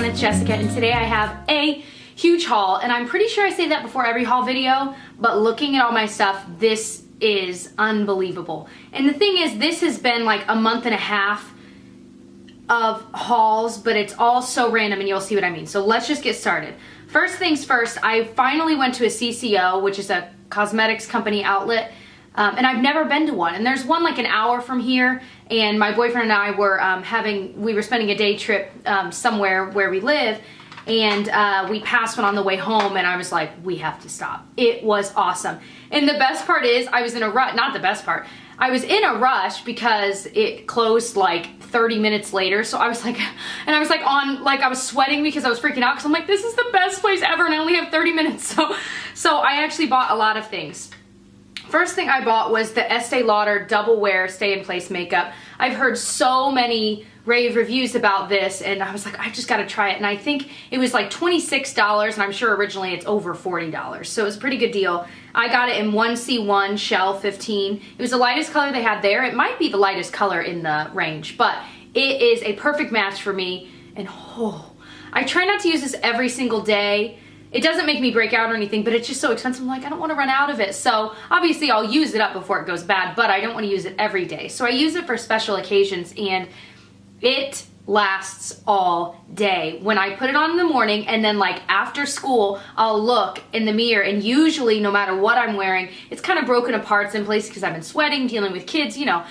everyone, it's Jessica, and today I have a huge haul, and I'm pretty sure I say that before every haul video, but looking at all my stuff, this is unbelievable. And the thing is, this has been like a month and a half of hauls, but it's all so random, and you'll see what I mean. So let's just get started. First things first, I finally went to a CCO, which is a cosmetics company outlet, and I've never been to one. And there's one like an hour from here, and my boyfriend and I were we were spending a day trip somewhere where we live, and we passed one on the way home, and I was like, we have to stop. It was awesome. And the best part is, I was in a rush, not the best part, I was in a rush because it closed like 30 minutes later. So I was like, and I was like I was sweating because I was freaking out because I'm like, this is the best place ever and I only have 30 minutes. So I actually bought a lot of things. First thing I bought was the Estee Lauder Double Wear Stay in Place makeup. I've heard so many rave reviews about this, and I was like, I just gotta try it. And I think it was like $26, and I'm sure originally it's over $40. So it was a pretty good deal. I got it in 1C1 Shell 15. It was the lightest color they had there. It might be the lightest color in the range, but it is a perfect match for me. And I try not to use this every single day. It doesn't make me break out or anything, but it's just so expensive. I'm like, I don't want to run out of it. So obviously I'll use it up before it goes bad, but I don't want to use it every day. So I use it for special occasions, and it lasts all day. When I put it on in the morning, and then like after school, I'll look in the mirror, and usually no matter what I'm wearing, it's kind of broken apart in places because I've been sweating, dealing with kids, you know.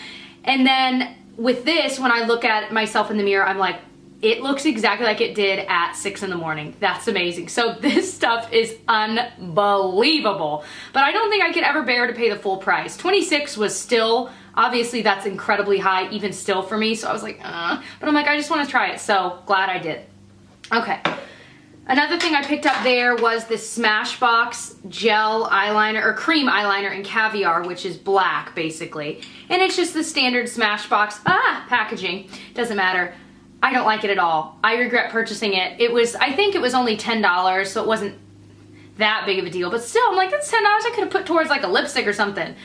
And then with this, when I look at myself in the mirror, I'm like, it looks exactly like it did at 6 in the morning. That's amazing. So this stuff is unbelievable. But I don't think I could ever bear to pay the full price. 26 was still, obviously that's incredibly high even still for me. So I was like, but I'm like, I just want to try it. So glad I did. Okay. Another thing I picked up there was this Smashbox gel eyeliner, or cream eyeliner in caviar, which is black basically. And it's just the standard Smashbox packaging. Doesn't matter. I don't like it at all. I regret purchasing it. I think it was only $10, so it wasn't that big of a deal. But still, I'm like, that's $10 I could have put towards like a lipstick or something.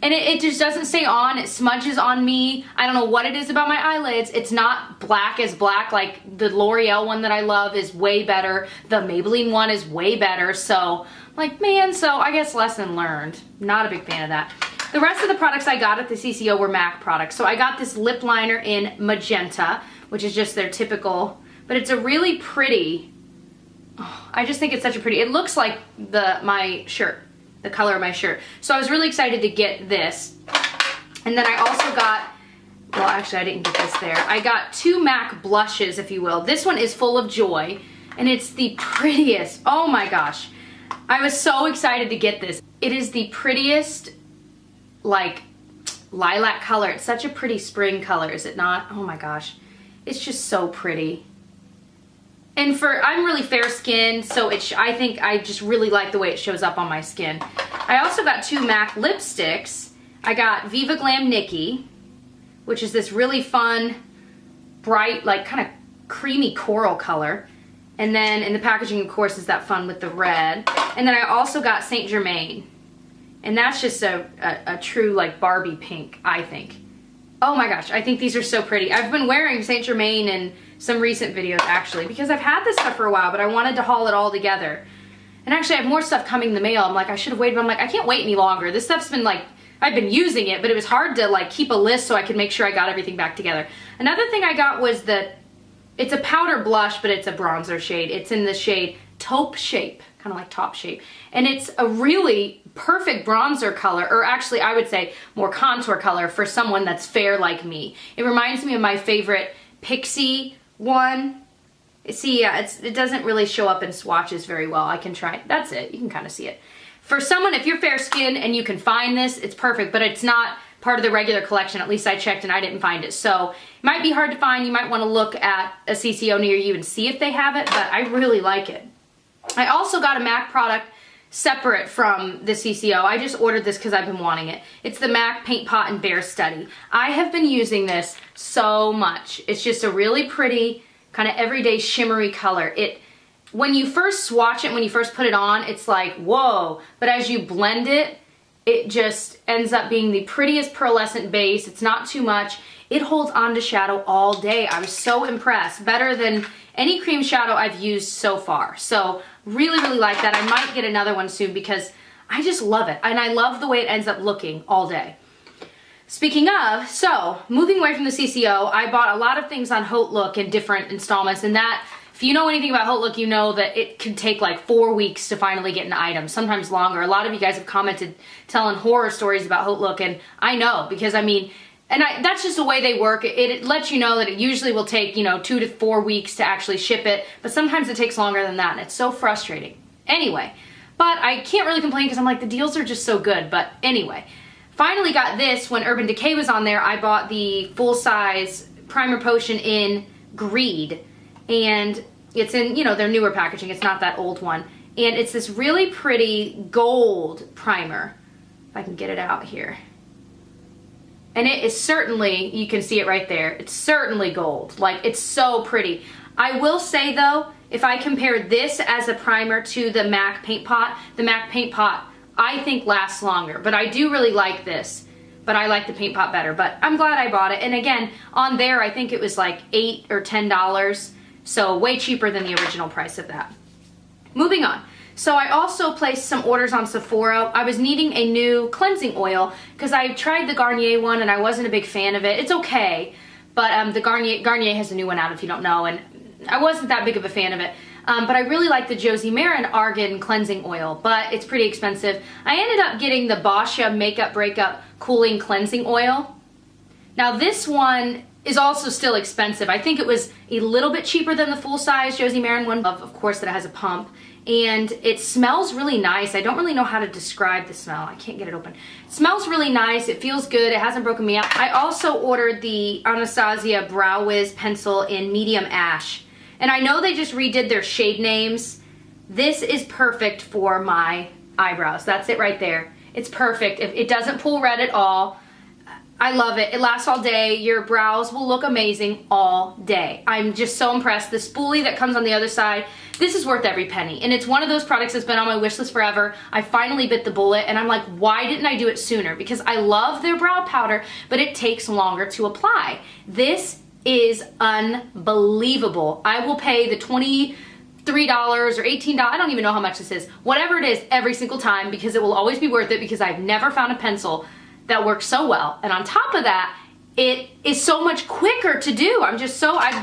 And it just doesn't stay on. It smudges on me. I don't know what it is about my eyelids. It's not black as black. Like the L'Oreal one that I love is way better. The Maybelline one is way better. So, like, man, so I guess lesson learned. Not a big fan of that. The rest of the products I got at the CCO were MAC products. So I got this lip liner in magenta, which is just their typical, but it's a really pretty, I just think it's such a pretty, it looks like my shirt, the color of my shirt. So I was really excited to get this. And then I also got, well actually I didn't get this there. I got two MAC blushes, if you will. This one is Full of Joy, and it's the prettiest, oh my gosh. I was so excited to get this. It is the prettiest, like, lilac color. It's such a pretty spring color, is it not? Oh my gosh. It's just so pretty. And I'm really fair skinned, so I think I just really like the way it shows up on my skin. I also got two MAC lipsticks. I got Viva Glam Nikki, which is this really fun, bright, like kind of creamy coral color. And then in the packaging, of course, is that fun with the red. And then I also got Saint Germain. And that's just a true like Barbie pink, I think. Oh my gosh, I think these are so pretty. I've been wearing Saint Germain in some recent videos actually, because I've had this stuff for a while, but I wanted to haul it all together. And actually I have more stuff coming in the mail. I'm like, I should have waited, but I'm like, I can't wait any longer. This stuff's been like, I've been using it, but it was hard to like keep a list so I could make sure I got everything back together. Another thing I got was it's a powder blush, but it's a bronzer shade. It's in the shade Taupe Shape, kind of like Top Shape. And it's a really perfect bronzer color, or actually I would say more contour color for someone that's fair like me. It reminds me of my favorite Pixie one. See, yeah, it doesn't really show up in swatches very well. I can try, that's it, you can kind of see it. For someone, if you're fair skinned and you can find this, it's perfect, but it's not part of the regular collection. At least I checked and I didn't find it. So it might be hard to find. You might want to look at a CCO near you and see if they have it, but I really like it. I also got a MAC product separate from the CCO. I just ordered this because I've been wanting it. It's the MAC Paint Pot and Bear Study. I have been using this so much. It's just a really pretty, kind of everyday shimmery color. When you first swatch it, when you first put it on, it's like, whoa. But as you blend it, It just ends up being the prettiest pearlescent base. It's not too much. It holds on to shadow all day. I was so impressed. Better than any cream shadow I've used so far. So really, really like that. I might get another one soon because I just love it. And I love the way it ends up looking all day. Speaking of, so moving away from the CCO, I bought a lot of things on HauteLook in different installments, and that, if you know anything about HauteLook, you know that it can take like 4 weeks to finally get an item, sometimes longer. A lot of you guys have commented telling horror stories about HauteLook, and I know, because I mean, that's just the way they work. It lets you know that it usually will take, 2 to 4 weeks to actually ship it, but sometimes it takes longer than that, and it's so frustrating. Anyway, but I can't really complain because I'm like, the deals are just so good, but anyway. Finally got this when Urban Decay was on there. I bought the full-size primer potion in Greed, and it's in, their newer packaging. It's not that old one. And it's this really pretty gold primer. If I can get it out here. And it is certainly, you can see it right there, it's certainly gold. Like, it's so pretty. I will say though, if I compare this as a primer to the MAC Paint Pot, the MAC Paint Pot I think lasts longer, but I do really like this, but I like the Paint Pot better, but I'm glad I bought it. And again, on there, I think it was like $8 or $10, so way cheaper than the original price of that. Moving on. So I also placed some orders on Sephora. I was needing a new cleansing oil because I tried the Garnier one and I wasn't a big fan of it. It's okay, but the Garnier has a new one out if you don't know, and I wasn't that big of a fan of it. But I really like the Josie Maran Argan Cleansing Oil, but it's pretty expensive. I ended up getting the Boscia Makeup Breakup Cooling Cleansing Oil. Now this one is also still expensive. I think it was a little bit cheaper than the full-size Josie Maran one, of course that it has a pump. And it smells really nice. I don't really know how to describe the smell. I can't get it open. It smells really nice. It feels good. It hasn't broken me out. I also ordered the Anastasia Brow Wiz pencil in medium ash. And I know they just redid their shade names. This is perfect for my eyebrows. That's it right there. It's perfect. It doesn't pull red at all. I love it. It lasts all day. Your brows will look amazing all day. I'm just so impressed. The spoolie that comes on the other side, this is worth every penny. And it's one of those products that's been on my wish list forever. I finally bit the bullet and I'm like, why didn't I do it sooner? Because I love their brow powder, but it takes longer to apply. This is unbelievable. I will pay the $23 or $18, I don't even know how much this is, whatever it is, every single time, because it will always be worth it, because I've never found a pencil that works so well. And on top of that, it is so much quicker to do. I'm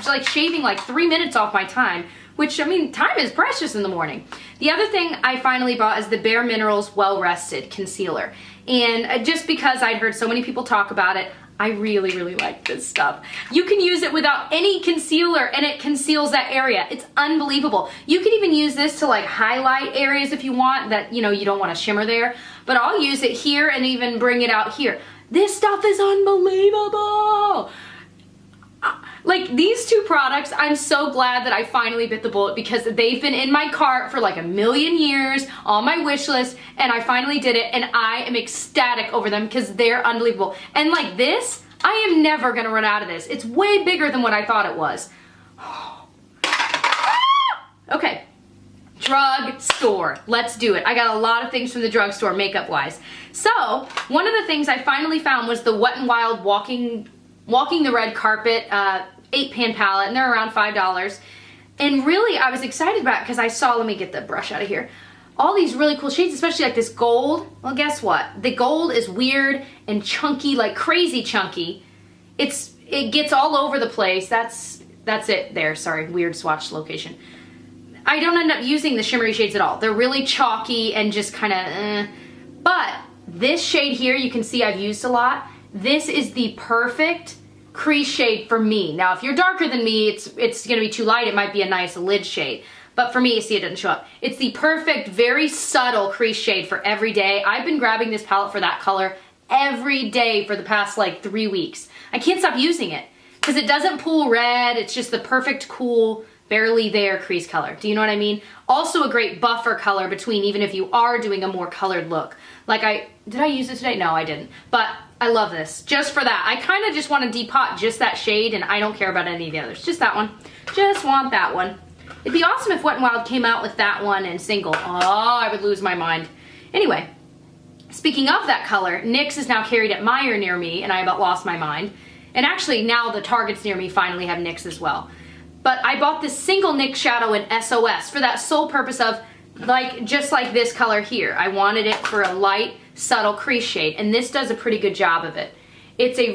like shaving like 3 minutes off my time, which, I mean, time is precious in the morning. The other thing I finally bought is the Bare Minerals Well Rested Concealer. And just because I'd heard so many people talk about it, I really, really like this stuff. You can use it without any concealer and it conceals that area. It's unbelievable. You can even use this to like highlight areas if you want that, you don't want to shimmer there. But I'll use it here and even bring it out here. This stuff is unbelievable. Like these two products, I'm so glad that I finally bit the bullet, because they've been in my cart for like a million years on my wish list, and I finally did it, and I am ecstatic over them because they're unbelievable. And like this, I am never gonna run out of this. It's way bigger than what I thought it was. Okay, drugstore. Let's do it. I got a lot of things from the drugstore makeup wise. So one of the things I finally found was the Wet n Wild Walking the Red Carpet 8-pan palette, and they're around $5. And really, I was excited about it because I saw, let me get the brush out of here, all these really cool shades, especially like this gold. Well, guess what? The gold is weird and chunky, like crazy chunky. It gets all over the place. That's it there. Sorry, weird swatch location. I don't end up using the shimmery shades at all. They're really chalky and just kind of But this shade here, you can see I've used a lot. This is the perfect crease shade for me. Now, if you're darker than me, it's gonna be too light. It might be a nice lid shade. But for me, you see it doesn't show up. It's the perfect, very subtle crease shade for every day. I've been grabbing this palette for that color every day for the past like 3 weeks. I can't stop using it because it doesn't pull red. It's just the perfect, cool, barely there crease color. Do you know what I mean? Also a great buffer color between, even if you are doing a more colored look. Like did I use it today? No, I didn't. But I love this, just for that. I kind of just want to depot just that shade, and I don't care about any of the others. Just that one. Just want that one. It'd be awesome if Wet n Wild came out with that one in single. Oh, I would lose my mind. Anyway, Speaking of that color, NYX is now carried at Meijer near me, and I about lost my mind. And actually now the Targets near me finally have NYX as well. But I bought this single NYX shadow in SOS for that sole purpose of, like, just like this color here. I wanted it for a light, subtle crease shade, and this does a pretty good job of it. It's a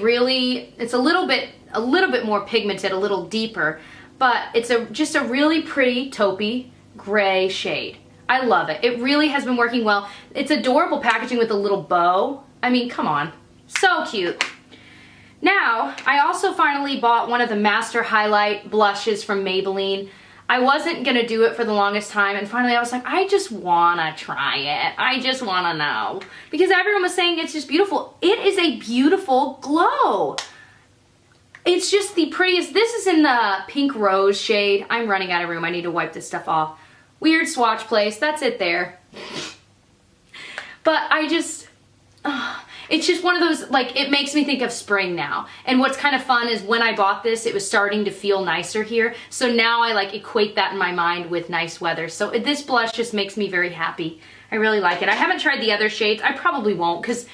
little bit more pigmented, a little deeper, but it's just a really pretty taupey gray shade. I love it. It really has been working well. It's adorable packaging with a little bow. I mean, come on. So cute. Now, I also finally bought one of the Master Highlight blushes from Maybelline. I wasn't going to do it for the longest time, and finally I was like, I just want to try it. I just want to know. Because everyone was saying it's just beautiful. It is a beautiful glow. It's just the prettiest. This is in the pink rose shade. I'm running out of room. I need to wipe this stuff off. Weird swatch place. That's it there. But I just... it's just one of those, like, it makes me think of spring now. And what's kind of fun is when I bought this, it was starting to feel nicer here. So now I, like, equate that in my mind with nice weather. So this blush just makes me very happy. I really like it. I haven't tried the other shades. I probably won't, because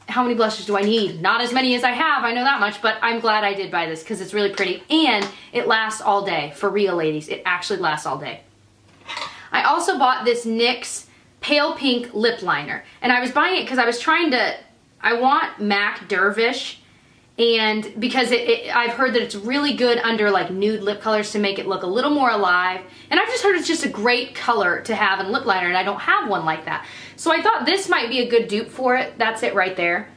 how many blushes do I need? Not as many as I have, I know that much, but I'm glad I did buy this because it's really pretty. And it lasts all day. For real, ladies. It actually lasts all day. I also bought this NYX Pale Pink Lip Liner. And I was buying it because I was trying to... I want MAC Dervish, and because I've heard that it's really good under like nude lip colors to make it look a little more alive. And I've just heard it's just a great color to have in lip liner, and I don't have one like that. So I thought this might be a good dupe for it. That's it right there.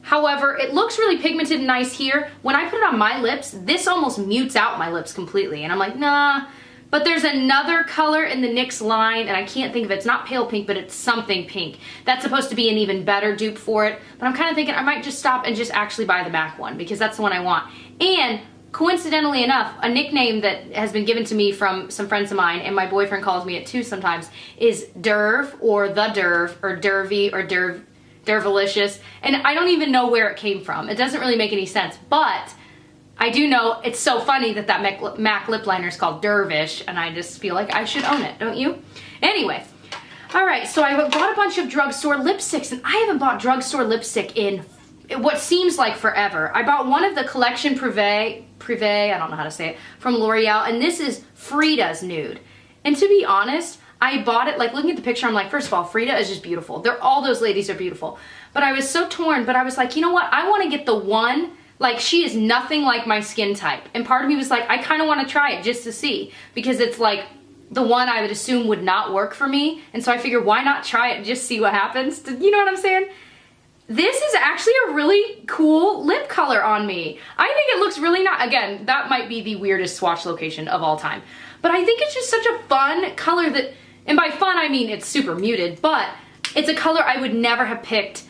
However, it looks really pigmented and nice here. When I put it on my lips, this almost mutes out my lips completely. And I'm like, nah. But there's another color in the NYX line, and I can't think of it. It's not pale pink, but it's something pink. That's supposed to be an even better dupe for it. But I'm kind of thinking I might just stop and just actually buy the MAC one, because that's the one I want. And coincidentally enough, a nickname that has been given to me from some friends of mine, and my boyfriend calls me it too sometimes, is Derv, or the Derv, or Dervy, or Dervalicious. And I don't even know where it came from. It doesn't really make any sense, but I do know it's so funny that that MAC lip liner is called Dervish, and I just feel like I should own it, don't you? Anyway, all right, so I bought a bunch of Drugstore lipsticks, and I haven't bought Drugstore lipstick in what seems like forever. I bought one of the Collection Privé, I don't know how to say it, from L'Oreal, and this is Frida's Nude. And to be honest, I bought it, like looking at the picture, I'm like, first of all, Frida is just beautiful. All those ladies are beautiful. But I was so torn, but I was like, you know what? I want to get the one. Like, she is nothing like my skin type. And part of me was like, I kind of want to try it just to see. Because it's like the one I would assume would not work for me. And so I figured, why not try it and just see what happens? You know what I'm saying? This is actually a really cool lip color on me. I think it looks really nice. Again, that might be the weirdest swatch location of all time. But I think it's just such a fun color that, and by fun I mean it's super muted, but it's a color I would never have picked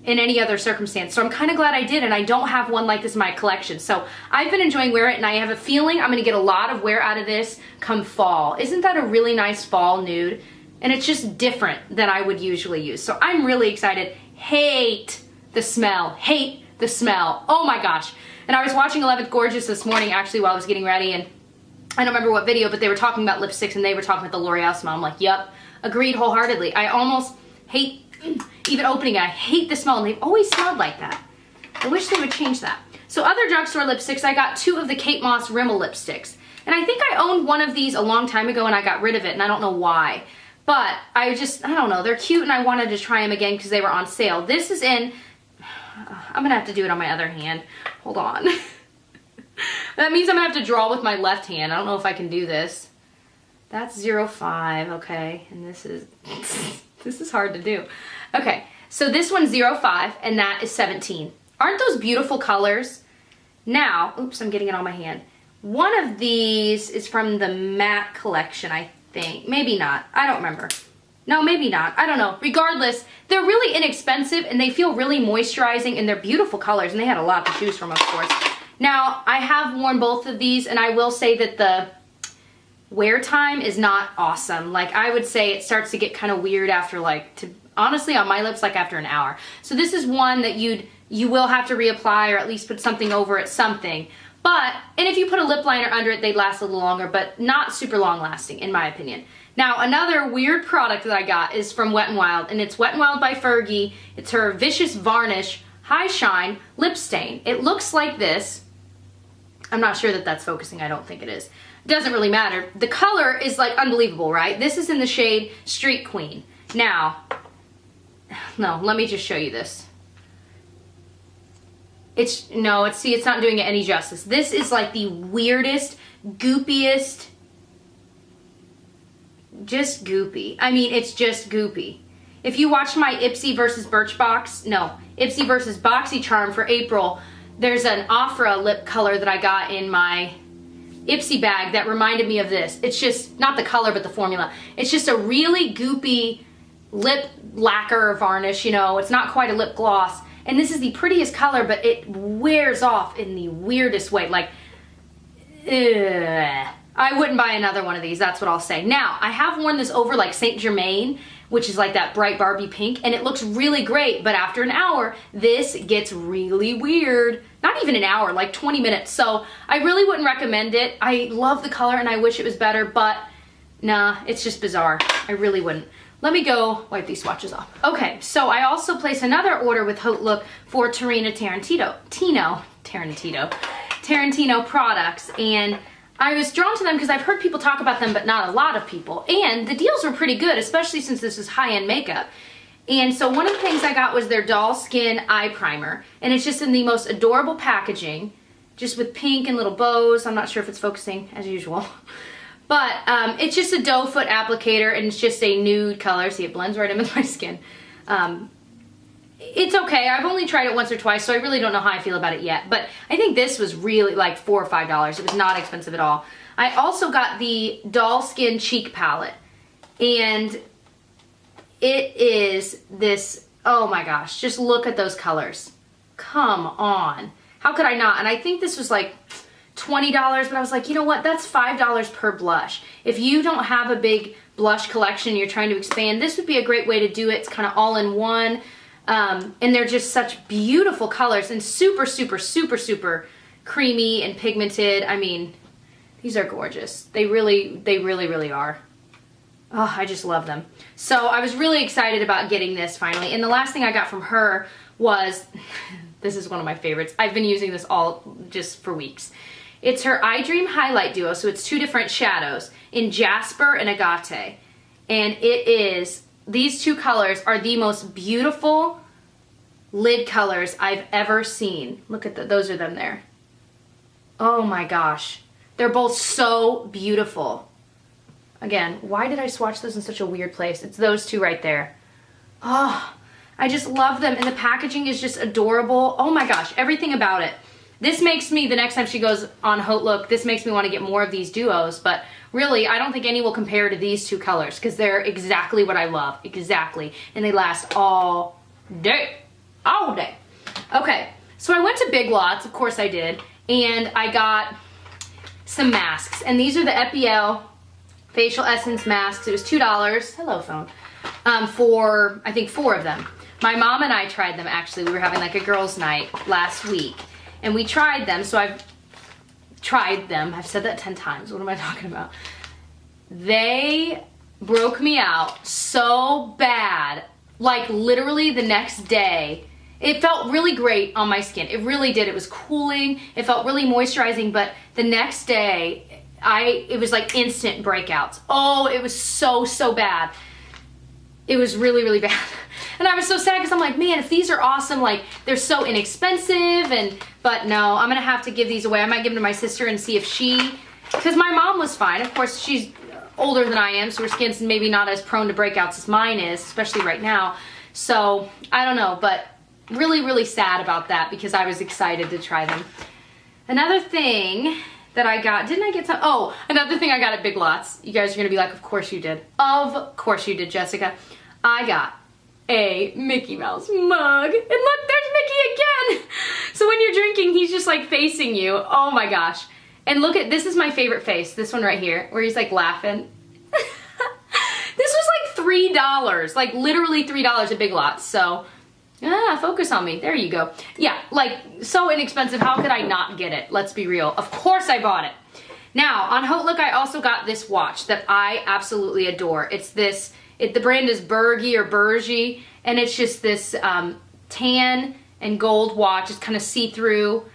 in any other circumstance. So I'm kind of glad I did, and I don't have one like this in my collection. So I've been enjoying wearing it, and I have a feeling I'm gonna get a lot of wear out of this come fall. Isn't that a really nice fall nude? And it's just different than I would usually use. So I'm really excited. Hate the smell. Oh my gosh. And I was watching 11th Gorgeous this morning actually while I was getting ready, and I don't remember what video, but they were talking about lipsticks and they were talking about the L'Oreal smell. I'm like, yep, agreed wholeheartedly. I almost hate even opening it. I hate the smell, and they've always smelled like that. I wish they would change that. So other Drugstore lipsticks, I got 2 of the Kate Moss Rimmel lipsticks. And I think I owned one of these a long time ago and I got rid of it, and I don't know why. But I don't know, they're cute, and I wanted to try them again because they were on sale. This is in, I'm gonna have to do it on my other hand. Hold on. That means I'm gonna have to draw with my left hand. I don't know if I can do this. That's 05, okay, and this is, this is hard to do. Okay, so this one's 05, and that is 17. Aren't those beautiful colors? Now, oops, I'm getting it on my hand. One of these is from the matte collection, I think. Maybe not, I don't remember. No, maybe not, I don't know. Regardless, they're really inexpensive, and they feel really moisturizing, and they're beautiful colors, and they had a lot to choose from, of course. Now, I have worn both of these, and I will say that the wear time is not awesome. Like, I would say it starts to get kind of weird after, like, honestly, on my lips, like after an hour. So this is one that you will have to reapply, or at least put something over it, something. But, and if you put a lip liner under it, they'd last a little longer, but not super long lasting, in my opinion. Now, another weird product that I got is from Wet n Wild, and it's Wet n Wild by Fergie. It's her Vicious Varnish High Shine Lip Stain. It looks like this. I'm not sure that that's focusing. I don't think it is. Doesn't really matter. The color is like unbelievable, right? This is in the shade Street Queen. Now, no, let me just show you this. It's not doing it any justice. This is like the weirdest, goopiest, just goopy. I mean, it's just goopy. If you watched my Ipsy versus Ipsy versus BoxyCharm for April, there's an Afra lip color that I got in my Ipsy bag that reminded me of this. It's just, not the color, but the formula. It's just a really goopy lip lacquer varnish, you know. It's not quite a lip gloss. And this is the prettiest color, but it wears off in the weirdest way. Like, I wouldn't buy another one of these, that's what I'll say. Now, I have worn this over like Saint Germain, which is like that bright Barbie pink, and it looks really great, but after an hour, this gets really weird. Not even an hour, like 20 minutes. So I really wouldn't recommend it. I love the color and I wish it was better, but nah, it's just bizarre. I really wouldn't. Let me go wipe these swatches off. Okay, so I also placed another order with Haute Look for Tarantino products, and I was drawn to them because I've heard people talk about them, but not a lot of people. And the deals were pretty good, especially since this is high-end makeup. And so one of the things I got was their Doll Skin Eye Primer. And it's just in the most adorable packaging, just with pink and little bows. I'm not sure if it's focusing, as usual. But it's just a doe foot applicator, and it's just a nude color. See, it blends right in with my skin. It's okay. I've only tried it once or twice, so I really don't know how I feel about it yet. But I think this was really like $4 or $5. It was not expensive at all. I also got the Doll Skin Cheek Palette. And it is this, oh my gosh, just look at those colors. Come on. How could I not? And I think this was like $20, but I was like, you know what? That's $5 per blush. If you don't have a big blush collection, you're trying to expand, this would be a great way to do it. It's kind of all in one. And they're just such beautiful colors and super, super, super, super creamy and pigmented. I mean, these are gorgeous. They really, really are. Oh, I just love them. So I was really excited about getting this finally. And the last thing I got from her was, this is one of my favorites. I've been using this all just for weeks. It's her I Dream Highlight Duo. So it's two different shadows in Jasper and Agate. And it is, these two colors are the most beautiful lid colors I've ever seen. Look at those are them there. Oh my gosh. They're both so beautiful. Again, why did I swatch those in such a weird place? It's those two right there. Oh, I just love them. And the packaging is just adorable. Oh my gosh, everything about it. This makes me, the next time she goes on Haute Look, this makes me want to get more of these duos. But really, I don't think any will compare to these two colors because they're exactly what I love. Exactly. And they last all day. All day. Okay, so I went to Big Lots. Of course I did. And I got some masks. And these are the Epiel Facial Essence masks. It was $2. Hello, phone. For, I think, 4 of them. My mom and I tried them, actually. We were having like a girls' night last week. And we tried them, so I've tried them. I've said that 10 times. What am I talking about? They broke me out so bad. Like literally the next day. It felt really great on my skin. It really did. It was cooling. It felt really moisturizing. But the next day, it was like instant breakouts. Oh, it was so, so bad. It was really, really bad. And I was so sad because I'm like, man, if these are awesome, like they're so inexpensive. But no, I'm going to have to give these away. I might give them to my sister and see if because my mom was fine. Of course, she's older than I am, so her skin's maybe not as prone to breakouts as mine is, especially right now. So I don't know, but really, really sad about that because I was excited to try them. Another thing that I got, didn't I get some? Oh, another thing I got at Big Lots. You guys are going to be like, of course you did. Of course you did, Jessica. I got a Mickey Mouse mug. And look, there's Mickey again. So when you're drinking, he's just like facing you. Oh my gosh. And look at, this is my favorite face. This one right here, where he's like laughing. This was like $3. Like literally $3 at Big Lots. So, focus on me. There you go. Yeah, like so inexpensive. How could I not get it? Let's be real. Of course I bought it. Now, on Hotlook, I also got this watch that I absolutely adore. It's this, the brand is Bergy or Bergy, and it's just this tan and gold watch. It's kind of see-through.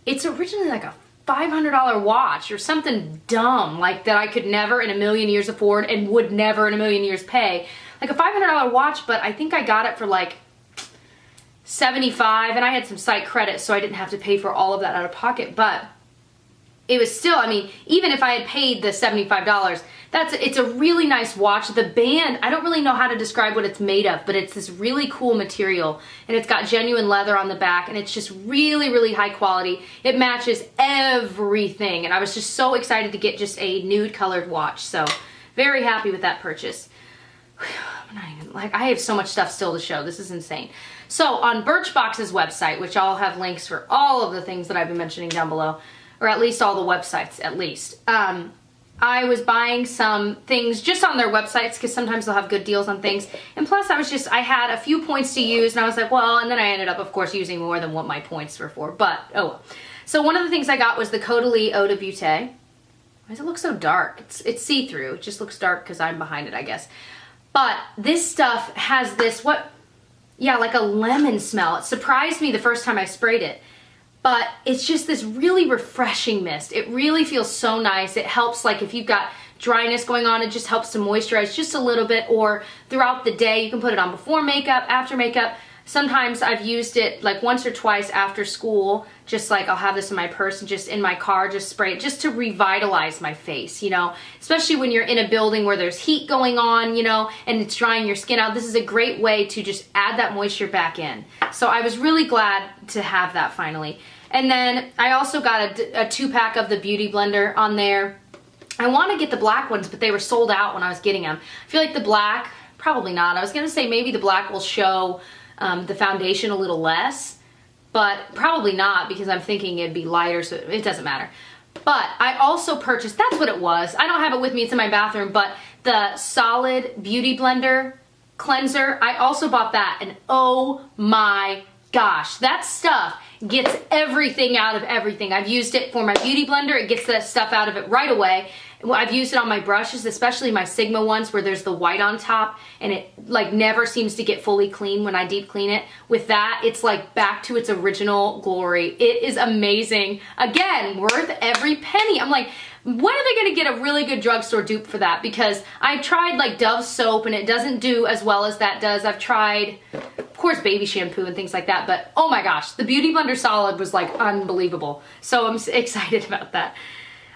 It's originally like a $500 watch or something dumb like that I could never in a million years afford and would never in a million years pay. Like a $500 watch, but I think I got it for like $75, and I had some site credit, so I didn't have to pay for all of that out of pocket. But it was still, I mean, even if I had paid the $75, it's a really nice watch. The band, I don't really know how to describe what it's made of, but it's this really cool material, and it's got genuine leather on the back, and it's just really, really high quality. It matches everything, and I was just so excited to get just a nude colored watch. So very happy with that purchase. I'm not even, like, I have so much stuff still to show. This is insane. So on Birchbox's website, which I'll have links for all of the things that I've been mentioning down below, or at least all the websites, at least. I was buying some things just on their websites because sometimes they'll have good deals on things. And plus I had a few points to use, and I was like, well, and then I ended up, of course, using more than what my points were for, but oh well. So one of the things I got was the Caudalie Eau de Beauté. Why does it look so dark? It's see-through. It just looks dark because I'm behind it, I guess. But this stuff has this, like a lemon smell. It surprised me the first time I sprayed it. But it's just this really refreshing mist. It really feels so nice. It helps, like, if you've got dryness going on, it just helps to moisturize just a little bit, or throughout the day. You can put it on before makeup, after makeup. Sometimes I've used it like once or twice after school, just like I'll have this in my purse and just in my car, just spray it just to revitalize my face, you know, especially when you're in a building where there's heat going on, you know, and it's drying your skin out. This is a great way to just add that moisture back in. So I was really glad to have that finally. And then I also got a 2-pack of the Beauty Blender on there. I want to get the black ones, but they were sold out when I was getting them. I feel like the black, probably not. I was going to say maybe the black will show the foundation a little less, but probably not because I'm thinking it'd be lighter, so it doesn't matter. But I also purchased, that's what it was. I don't have it with me, it's in my bathroom, but the Solid Beauty Blender Cleanser, I also bought that, and oh my gosh, that stuff gets everything out of everything. I've used it for my beauty blender. It gets that stuff out of it right away. I've used it on my brushes, especially my Sigma ones where there's the white on top and it like never seems to get fully clean when I deep clean it. With that, it's like back to its original glory. It is amazing. Again, worth every penny. I'm like, when are they gonna get a really good drugstore dupe for that? Because I tried like Dove soap and it doesn't do as well as that does. I've tried, of course, baby shampoo and things like that, but oh my gosh, the Beauty Blender Solid was like unbelievable. So I'm excited about that.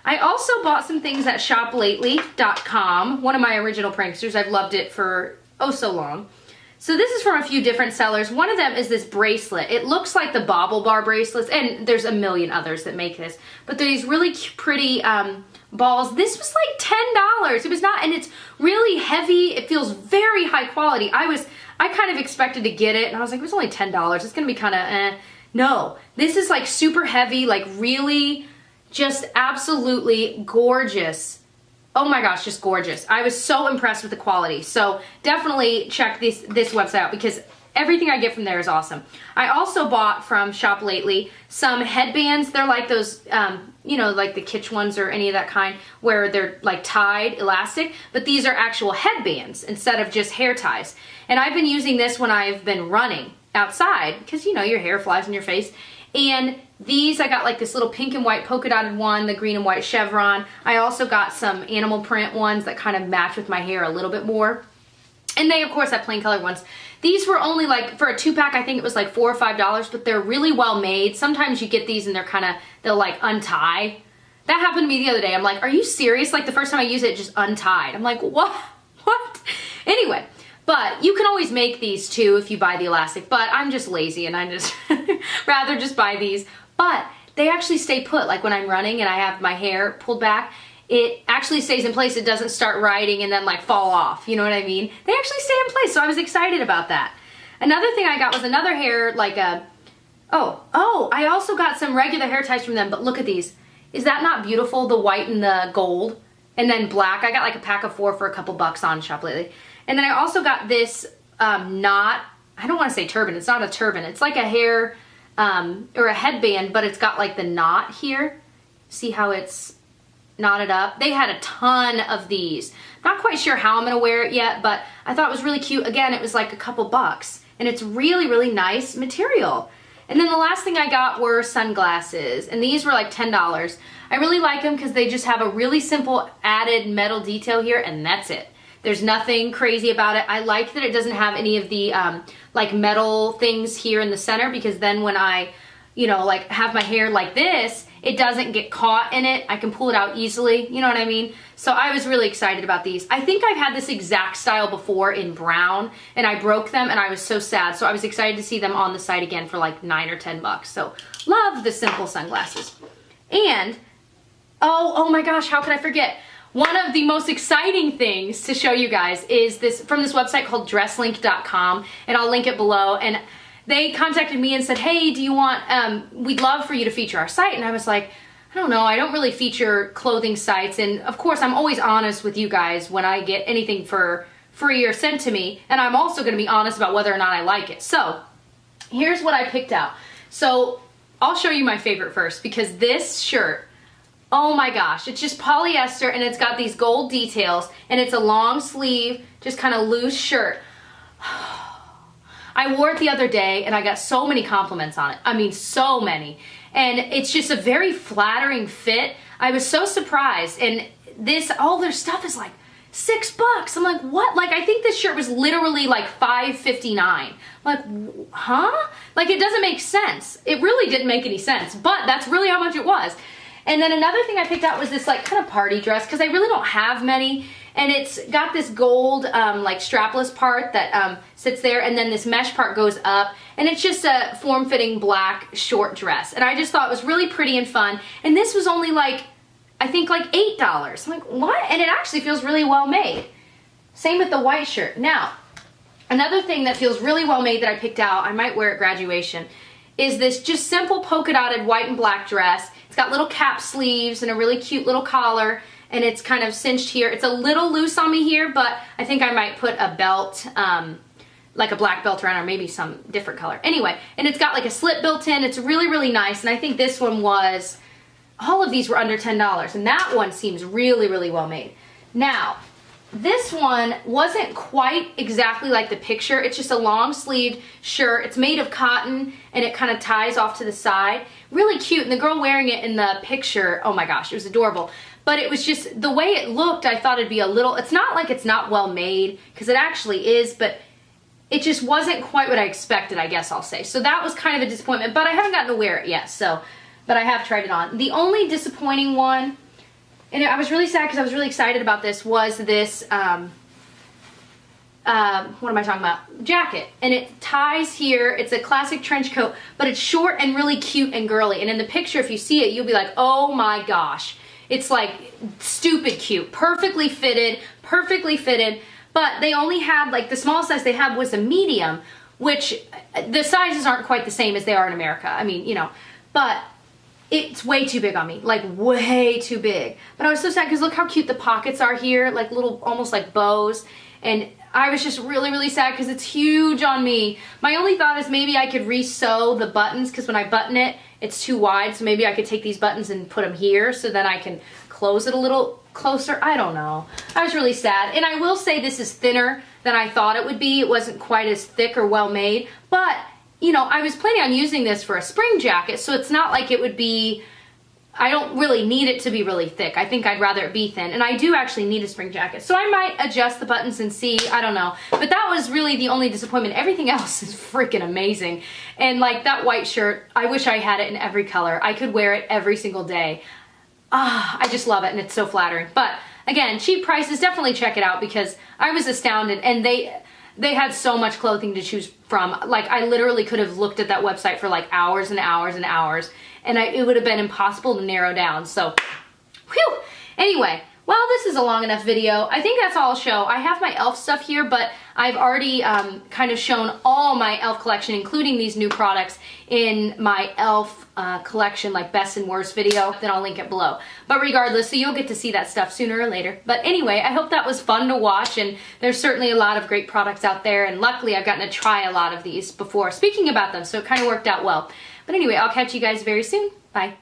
I also bought some things at ShopLately.com, one of my original pranksters. I've loved it for oh so long. So this is from a few different sellers. One of them is this bracelet. It looks like the Bobble Bar bracelets, and there's a million others that make this, but they're these really pretty balls. This was like $10. It was not, and it's really heavy. It feels very high quality. I kind of expected to get it, and I was like, it was only $10. It's gonna be kind of eh. No, this is like super heavy, like really just absolutely gorgeous. Oh my gosh, just gorgeous. I was so impressed with the quality. So definitely check this website out because everything I get from there is awesome. I also bought from ShopLately some headbands. They're like those, you know, like the Kitsch ones or any of that kind where they're like tied, elastic, but these are actual headbands instead of just hair ties. And I've been using this when I've been running outside because, you know, your hair flies in your face. And these, I got like this little pink and white polka dotted one, the green and white chevron. I also got some animal print ones that kind of match with my hair a little bit more. And they, of course, have plain color ones. These were only like, for a 2-pack, I think it was like $4 or $5, but they're really well made. Sometimes you get these and they'll like untie. That happened to me the other day. I'm like, are you serious? Like the first time I used it just untied. I'm like, what? Anyway. But you can always make these too if you buy the elastic, but I'm just lazy and I just rather just buy these. But they actually stay put, like when I'm running and I have my hair pulled back, it actually stays in place. It doesn't start riding and then like fall off, you know what I mean? They actually stay in place, so I was excited about that. Another thing I got was another hair, like a, I also got some regular hair ties from them, but look at these. Is that not beautiful? The white and the gold, and then black. I got like a pack of 4 for a couple bucks on ShopLately. And then I also got this knot, I don't want to say turban, it's not a turban. It's like a hair or a headband, but it's got like the knot here. See how it's knotted up. They had a ton of these. Not quite sure how I'm gonna wear it yet, but I thought it was really cute. Again, it was like a couple bucks, and it's really, really nice material. And then the last thing I got were sunglasses, and these were like $10. I really like them because they just have a really simple added metal detail here, and that's it. There's nothing crazy about it. I like that it doesn't have any of the like metal things here in the center, because then when I, you know, like have my hair like this, it doesn't get caught in it. I can pull it out easily, you know what I mean? So I was really excited about these. I think I've had this exact style before in brown, and I broke them and I was so sad. So I was excited to see them on the site again for like 9 or 10 bucks. So love the simple sunglasses. And, oh my gosh, how could I forget? One of the most exciting things to show you guys is this from this website called Dresslink.com, and I'll link it below. And they contacted me and said, hey, do you want, we'd love for you to feature our site. And I was like, I don't know, I don't really feature clothing sites. And of course, I'm always honest with you guys when I get anything for free or sent to me. And I'm also gonna be honest about whether or not I like it. So here's what I picked out. So I'll show you my favorite first, because this shirt, oh my gosh, it's just polyester and it's got these gold details, and it's a long sleeve, just kind of loose shirt. I wore it the other day and I got so many compliments on it. I mean, so many. And it's just a very flattering fit. I was so surprised. And this, all their stuff is like $6. I'm like, what? Like, I think this shirt was literally like $5.59. Like, huh? Like, it doesn't make sense. It really didn't make any sense, but that's really how much it was. And then another thing I picked out was this like kind of party dress, because I really don't have many. And it's got this gold like strapless part that sits there, and then this mesh part goes up, and it's just a form-fitting black short dress. And I just thought it was really pretty and fun. And this was only like, I think like $8. I'm like, what? And it actually feels really well made. Same with the white shirt. Now, another thing that feels really well made that I picked out, I might wear at graduation, is this just simple polka dotted white and black dress. It's got little cap sleeves and a really cute little collar, and it's kind of cinched here. It's a little loose on me here, but I think I might put a belt, like a black belt around, or maybe some different color. Anyway, and it's got like a slip built in. It's really, really nice, and I think this one was, all of these were under $10, and that one seems really, really well made. Now, this one wasn't quite exactly like the picture. It's just a long sleeved shirt. It's made of cotton, and it kind of ties off to the side. Really cute, and the girl wearing it in the picture, oh my gosh, it was adorable. But it was just, the way it looked, I thought it'd be a little, it's not like it's not well made, because it actually is, but it just wasn't quite what I expected, I guess I'll say. So that was kind of a disappointment, but I haven't gotten to wear it yet, so, but I have tried it on. The only disappointing one, and I was really sad because I was really excited about this, was this, what am I talking about? Jacket. And it ties here. It's a classic trench coat, but it's short and really cute and girly. And in the picture, if you see it, you'll be like, oh my gosh. It's like stupid cute, perfectly fitted, but they only had, like, the smallest size they had was a medium, which the sizes aren't quite the same as they are in America. I mean, you know, but it's way too big on me, like way too big. But I was so sad because look how cute the pockets are here, like little, almost like bows. And I was just really, really sad because it's huge on me. My only thought is maybe I could re-sew the buttons, because when I button it, it's too wide. So maybe I could take these buttons and put them here so then I can close it a little closer. I don't know. I was really sad. And I will say this is thinner than I thought it would be. It wasn't quite as thick or well made. But, you know, I was planning on using this for a spring jacket, so it's not like it would be, I don't really need it to be really thick. I think I'd rather it be thin. And I do actually need a spring jacket. So I might adjust the buttons and see, I don't know. But that was really the only disappointment. Everything else is freaking amazing. And like that white shirt, I wish I had it in every color. I could wear it every single day. Ah, I just love it, and it's so flattering. But again, cheap prices, definitely check it out, because I was astounded, and they had so much clothing to choose from. Like, I literally could have looked at that website for like hours and hours and hours, and it would have been impossible to narrow down. So, whew. Anyway, well, this is a long enough video. I think that's all I'll show. I have my e.l.f. stuff here, but I've already kind of shown all my e.l.f. collection, including these new products, in my e.l.f. Collection, like best and worst video. Then I'll link it below. But regardless, so you'll get to see that stuff sooner or later. But anyway, I hope that was fun to watch, and there's certainly a lot of great products out there, and luckily I've gotten to try a lot of these before speaking about them, so it kind of worked out well. But anyway, I'll catch you guys very soon. Bye.